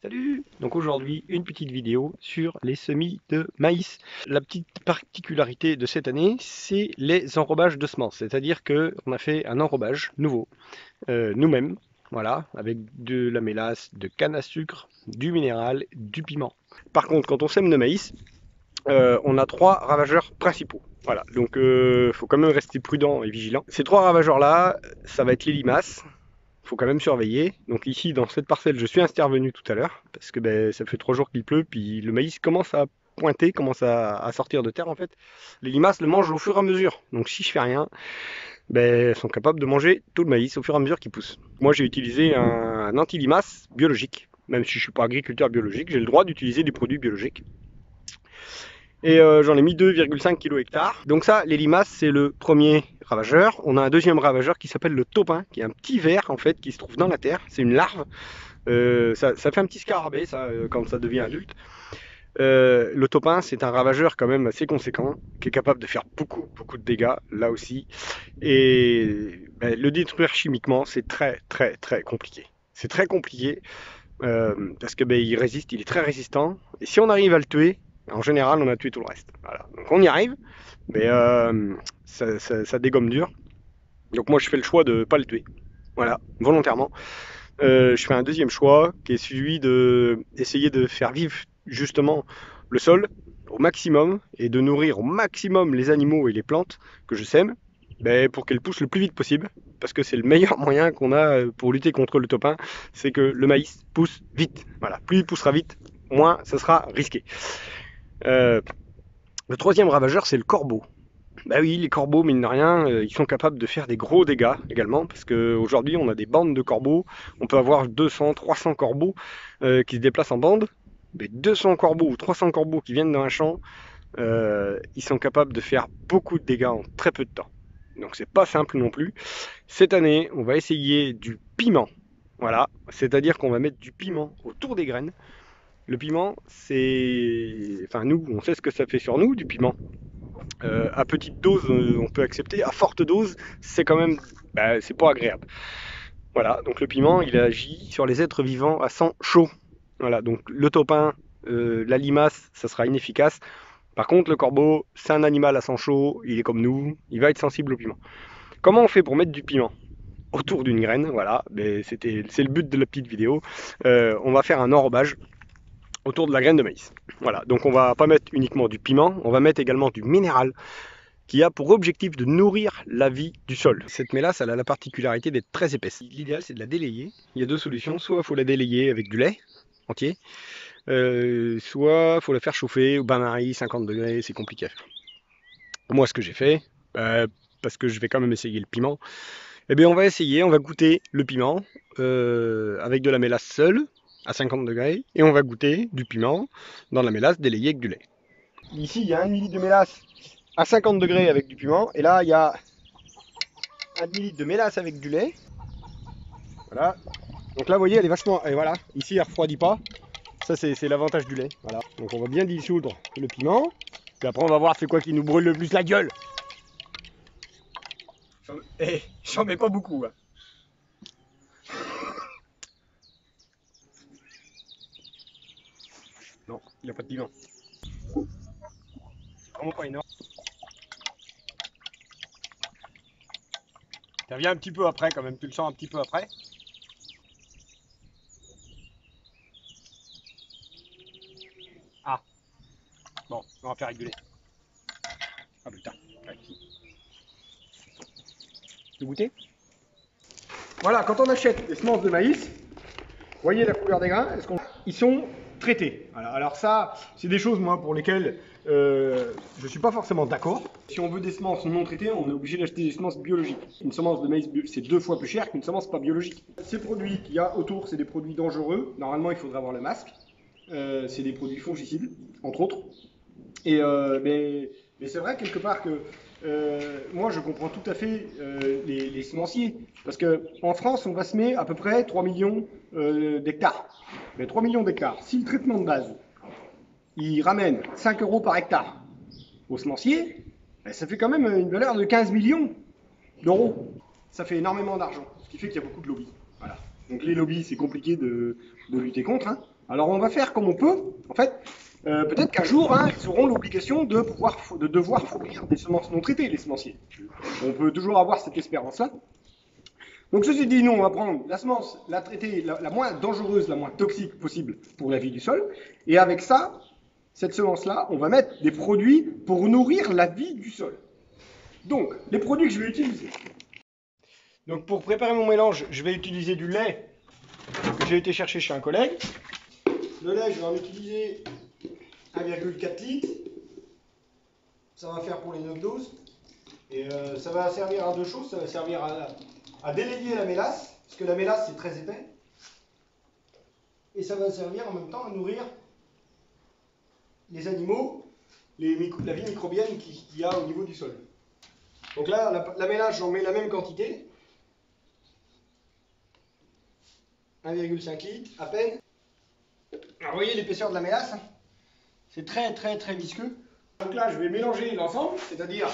Salut! Donc aujourd'hui, une petite vidéo sur les semis de maïs. La petite particularité de cette année, c'est les enrobages de semences. C'est-à-dire qu'on a fait un enrobage nouveau, nous-mêmes, voilà, avec de la mélasse, de canne à sucre, du minéral, du piment. Par contre, quand on sème le maïs, on a trois ravageurs principaux. Voilà, donc faut quand même rester prudent et vigilant. Ces trois ravageurs-là, ça va être les limaces, faut quand même surveiller. Donc ici, dans cette parcelle, je suis intervenu tout à l'heure, parce que ben, ça fait 3 jours qu'il pleut, puis le maïs commence à pointer, commence à sortir de terre en fait. Les limaces le mangent au fur et à mesure. Donc si je fais rien, ben, elles sont capables de manger tout le maïs au fur et à mesure qu'il pousse. Moi j'ai utilisé un anti-limace biologique. Même si je ne suis pas agriculteur biologique, j'ai le droit d'utiliser des produits biologiques. Et j'en ai mis 2,5 kg hectare. Donc ça, les limaces, c'est le premier ravageur. On a un deuxième ravageur qui s'appelle le taupin, qui est un petit ver en fait qui se trouve dans la terre. C'est une larve. Ça fait un petit scarabée ça quand ça devient adulte. Le taupin, c'est un ravageur quand même assez conséquent, qui est capable de faire beaucoup de dégâts là aussi. Et ben, le détruire chimiquement, c'est très compliqué. C'est très compliqué parce que ben, il résiste, il est très résistant. Et si on arrive à le tuer, en général, on a tué tout le reste. Voilà. Donc on y arrive, mais ça dégomme dur. Donc moi, je fais le choix de ne pas le tuer. Voilà, volontairement. Je fais un deuxième choix qui est celui de essayer de faire vivre justement le sol au maximum et de nourrir au maximum les animaux et les plantes que je sème ben, pour qu'elles poussent le plus vite possible. Parce que c'est le meilleur moyen qu'on a pour lutter contre le taupin, c'est que le maïs pousse vite. Voilà, plus il poussera vite, moins ça sera risqué. Euh, le troisième ravageur, c'est le corbeau. Bah oui, les corbeaux, mine de rien, ils sont capables de faire des gros dégâts également, parce qu'aujourd'hui, on a des bandes de corbeaux. On peut avoir 200, 300 corbeaux qui se déplacent en bande. Mais 200 corbeaux ou 300 corbeaux qui viennent dans un champ, ils sont capables de faire beaucoup de dégâts en très peu de temps. Donc c'est pas simple non plus. Cette année, on va essayer du piment. Voilà, c'est-à-dire qu'on va mettre du piment autour des graines. Le piment, c'est... Enfin, nous, on sait ce que ça fait sur nous, du piment. À petite dose, on peut accepter. À forte dose, c'est quand même, bah, c'est pas agréable. Voilà, donc le piment, il agit sur les êtres vivants à sang chaud. Voilà, donc le taupin, la limace, ça sera inefficace. Par contre, le corbeau, c'est un animal à sang chaud, il est comme nous, il va être sensible au piment. Comment on fait pour mettre du piment autour d'une graine? Voilà, c'est le but de la petite vidéo. On va faire un enrobage autour de la graine de maïs. Voilà, donc on va pas mettre uniquement du piment, on va mettre également du minéral qui a pour objectif de nourrir la vie du sol. Cette mélasse, elle a la particularité d'être très épaisse. L'idéal, c'est de la délayer. Il y a deux solutions. Soit il faut la délayer avec du lait entier, soit il faut la faire chauffer au bain-marie, 50 degrés, c'est compliqué à faire. Moi, ce que j'ai fait, parce que je vais quand même essayer le piment, eh bien, on va essayer, on va goûter le piment avec de la mélasse seule, à 50 degrés, et on va goûter du piment dans la mélasse délayée avec du lait. Ici, il y a 1 millilitre de mélasse à 50 degrés avec du piment, et là, il y a 1 demi-litre de mélasse avec du lait. Voilà. Donc là, vous voyez, elle est vachement... Et voilà, ici, elle ne refroidit pas. Ça, c'est l'avantage du lait. Voilà. Donc on va bien dissoudre le piment. Puis après, on va voir c'est quoi qui nous brûle le plus la gueule. Eh, j'en mets pas beaucoup. Hein. Non, il n'y a pas de piment. C'est vraiment pas énorme. Ça vient un petit peu après quand même, tu le sens un petit peu après. Ah, bon, on va faire avec du lait. Ah putain, tu veux goûter? Voilà, quand on achète des semences de maïs, voyez la couleur des grains, ils sont traités. Voilà. Alors ça, c'est des choses moi pour lesquelles je ne suis pas forcément d'accord. Si on veut des semences non traitées, on est obligé d'acheter des semences biologiques. Une semence de maïs, c'est 2 fois plus cher qu'une semence pas biologique. Ces produits qu'il y a autour, c'est des produits dangereux. Normalement, il faudrait avoir le masque. C'est des produits fongicides, entre autres. Et mais c'est vrai quelque part que moi je comprends tout à fait les semenciers. Parce qu'en France, on va semer à peu près 3 millions d'hectares. Mais 3 millions d'hectares, si le traitement de base, il ramène 5 € par hectare aux semenciers, ben, ça fait quand même une valeur de 15 millions d'euros. Ça fait énormément d'argent, ce qui fait qu'il y a beaucoup de lobby. Voilà. Donc les lobbies, c'est compliqué de lutter contre, hein. Alors on va faire comme on peut. En fait, peut-être qu'un jour, hein, ils auront l'obligation de devoir fournir des semences non traitées, les semenciers. On peut toujours avoir cette espérance-là. Donc ceci dit, nous, on va prendre la semence, la traiter la moins dangereuse, la moins toxique possible pour la vie du sol. Et avec ça, cette semence-là, on va mettre des produits pour nourrir la vie du sol. Donc, les produits que je vais utiliser. Donc pour préparer mon mélange, je vais utiliser du lait que j'ai été chercher chez un collègue. Le lait, je vais en utiliser 1,4 litres. Ça va faire pour les 9 doses. Et ça va servir à deux choses. Ça va servir à délayer la mélasse, parce que la mélasse c'est très épais. Et ça va servir en même temps à nourrir les animaux, la vie microbienne qu'il y a au niveau du sol. Donc là, la mélasse, j'en mets la même quantité. 1,5 litres à peine. Alors, vous voyez l'épaisseur de la mélasse, hein, c'est très visqueux. Donc là, je vais mélanger l'ensemble, c'est-à-dire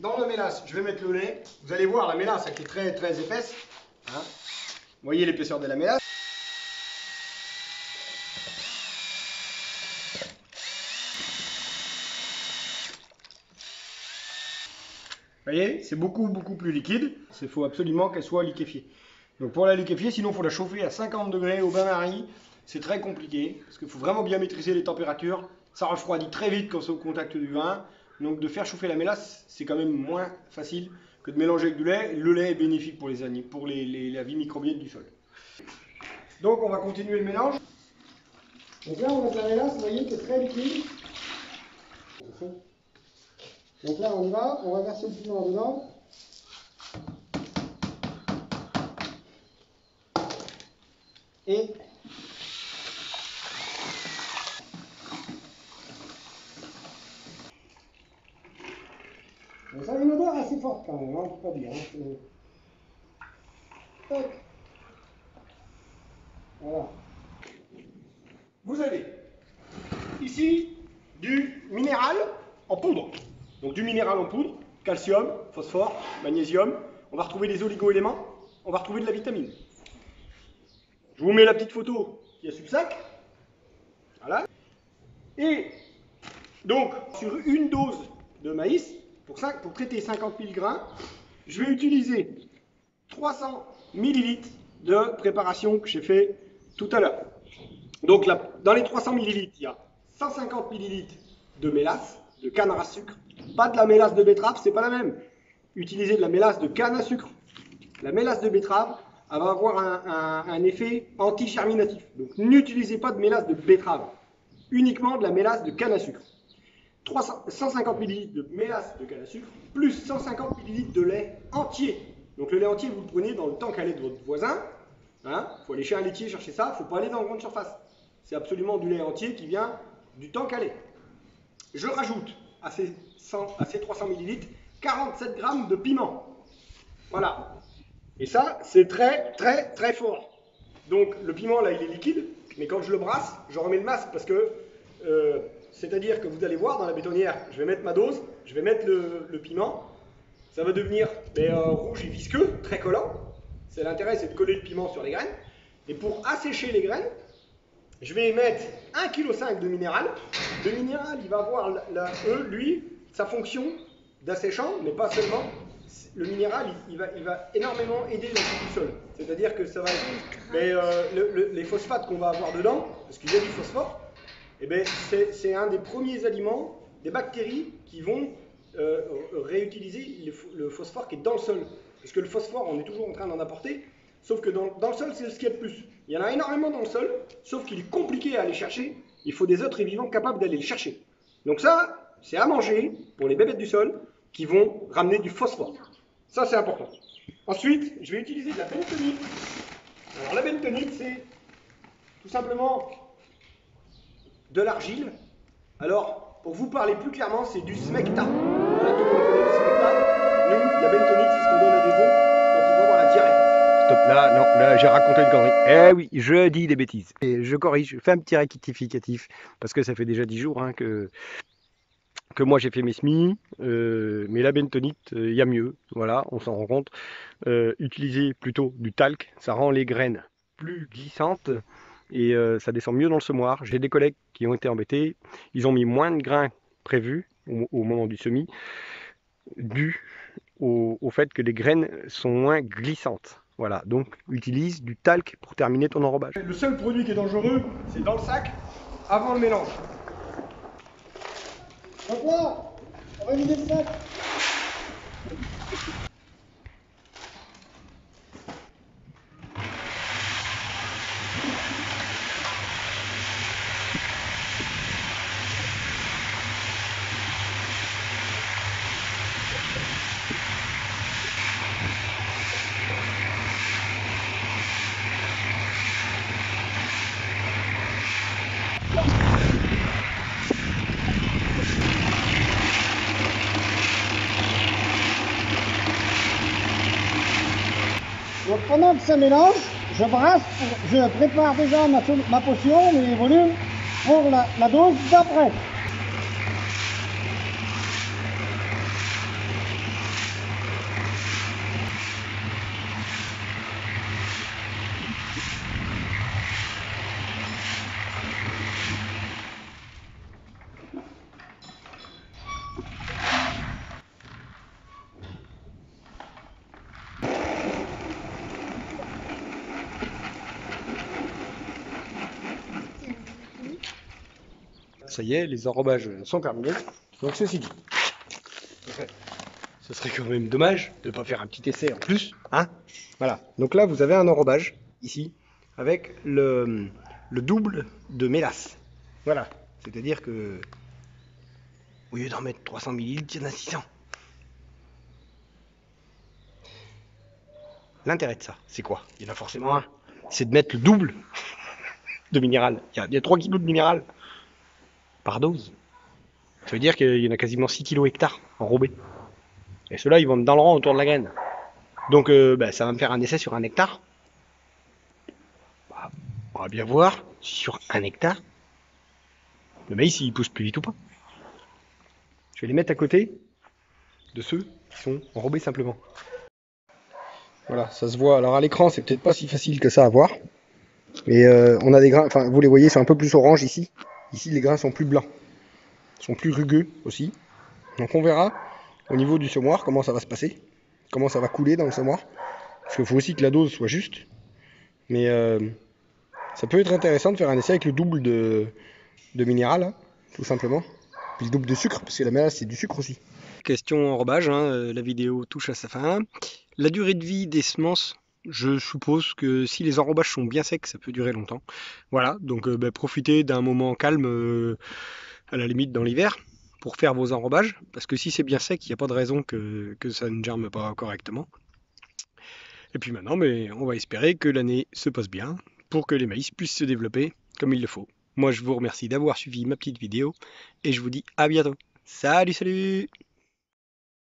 dans la mélasse, je vais mettre le lait. Vous allez voir, la mélasse elle est très épaisse. Hein. Vous voyez l'épaisseur de la mélasse. Vous voyez, c'est beaucoup plus liquide. Il faut absolument qu'elle soit liquéfiée. Donc pour la liquéfier, sinon il faut la chauffer à 50 degrés au bain-marie. C'est très compliqué, parce qu'il faut vraiment bien maîtriser les températures. Ça refroidit très vite quand c'est au contact du vin. Donc de faire chauffer la mélasse, c'est quand même moins facile que de mélanger avec du lait. Le lait est bénéfique pour la vie microbienne du sol. Donc on va continuer le mélange. Donc là on va mettre la mélasse, vous voyez, qui est très liquide. Donc là on y va, on va verser le piment dedans. Et ça a une odeur assez forte quand même, hein, faut pas dire. Hein, voilà. Vous avez ici du minéral en poudre. Donc du minéral en poudre, calcium, phosphore, magnésium. On va retrouver des oligo-éléments, on va retrouver de la vitamine. Je vous mets la petite photo qui est sur le sac. Voilà. Et donc, sur une dose de maïs, pour traiter 50 000 grains, je vais utiliser 300 ml de préparation que j'ai fait tout à l'heure. Donc là, dans les 300 ml, il y a 150 ml de mélasse, de canne à sucre. Pas de la mélasse de betterave, c'est pas la même. Utilisez de la mélasse de canne à sucre. La mélasse de betterave, elle va avoir un effet anti-germinatif. Donc n'utilisez pas de mélasse de betterave, uniquement de la mélasse de canne à sucre. 150 ml de mélasse de canne à sucre, plus 150 ml de lait entier. Donc le lait entier, vous le prenez dans le tank à lait de votre voisin. Hein, faut aller chez un laitier chercher ça, il ne faut pas aller dans la grande surface. C'est absolument du lait entier qui vient du tank à lait. Je rajoute à ces 300 ml 47 g de piment. Voilà. Et ça, c'est très fort. Donc le piment, là, il est liquide, mais quand je le brasse, je remets le masque parce que, c'est-à-dire que vous allez voir dans la bétonnière, je vais mettre ma dose, je vais mettre le piment, ça va devenir rouge et visqueux, très collant. C'est l'intérêt, c'est de coller le piment sur les graines. Et pour assécher les graines, je vais mettre 1,5 kg de minéral. Le minéral, il va avoir, lui, sa fonction d'asséchant, mais pas seulement. Le minéral, il va énormément aider la vie du sol. C'est-à-dire que ça va les phosphates qu'on va avoir dedans, parce qu'il y a du phosphore, c'est un des premiers aliments des bactéries qui vont réutiliser le phosphore qui est dans le sol. Parce que le phosphore, on est toujours en train d'en apporter, sauf que dans le sol, c'est ce qu'il y a de plus. Il y en a énormément dans le sol, sauf qu'il est compliqué à aller chercher. Il faut des êtres vivants capables d'aller le chercher. Donc ça, c'est à manger pour les bébêtes du sol qui vont ramener du phosphore. Ça, c'est important. Ensuite, je vais utiliser de la bentonite. Alors la bentonite, c'est tout simplement de l'argile. Alors, pour vous parler plus clairement, c'est du smecta. Voilà, tout le monde connaît le smecta. Nous, la bentonite, c'est ce qu'on donne à des veaux quand ils vont avoir la diarrhée. Stop, là, non, là, j'ai raconté une connerie. Eh oui, je dis des bêtises. Et je corrige, je fais un petit rectificatif, parce que ça fait déjà 10 jours hein, que moi j'ai fait mes semis, mais la bentonite, il y a mieux, voilà, on s'en rend compte. Utilisez plutôt du talc, ça rend les graines plus glissante et ça descend mieux dans le semoir. J'ai des collègues qui ont été embêtés, ils ont mis moins de grains prévus au moment du semis, dû au fait que les graines sont moins glissantes. Voilà, donc utilise du talc pour terminer ton enrobage. Le seul produit qui est dangereux, c'est dans le sac, avant le mélange. Donc là, on va vider le sac. Donc pendant que ça mélange, je brasse, je prépare déjà ma potion, mes volumes, pour la dose d'après. Ça y est, les enrobages sont terminés. Donc ceci dit, ce serait quand même dommage de ne pas faire un petit essai en plus, hein? Voilà. Donc là, vous avez un enrobage ici avec le double de mélasse. Voilà. C'est-à-dire que au lieu d'en mettre 300 ml, il y en a 600. L'intérêt de ça, c'est quoi? Il y en a forcément un. C'est de mettre le double de minéral. Il y a 3 kg de minéral par dose. Ça veut dire qu'il y en a quasiment 6 kg hectares enrobés. Et ceux-là, ils vont dans le rang autour de la graine. Donc ça va me faire un essai sur 1 hectare. Bah, on va bien voir sur 1 hectare, le maïs il pousse plus vite ou pas. Je vais les mettre à côté de ceux qui sont enrobés simplement. Voilà, ça se voit. Alors à l'écran, c'est peut-être pas si facile que ça à voir. Mais on a des grains, enfin vous les voyez, c'est un peu plus orange ici. Ici, les grains sont plus blancs. Ils sont plus rugueux aussi. Donc on verra au niveau du semoir comment ça va se passer. Comment ça va couler dans le semoir. Parce qu'il faut aussi que la dose soit juste. Mais ça peut être intéressant de faire un essai avec le double de minéral, hein, tout simplement. Puis le double de sucre, parce que la mélasse c'est du sucre aussi. Question enrobage, hein, la vidéo touche à sa fin. La durée de vie des semences, je suppose que si les enrobages sont bien secs, ça peut durer longtemps. Voilà, donc profitez d'un moment calme, à la limite dans l'hiver, pour faire vos enrobages. Parce que si c'est bien sec, il n'y a pas de raison que ça ne germe pas correctement. Et puis maintenant, on va espérer que l'année se passe bien pour que les maïs puissent se développer comme il le faut. Moi, je vous remercie d'avoir suivi ma petite vidéo et je vous dis à bientôt. Salut, salut!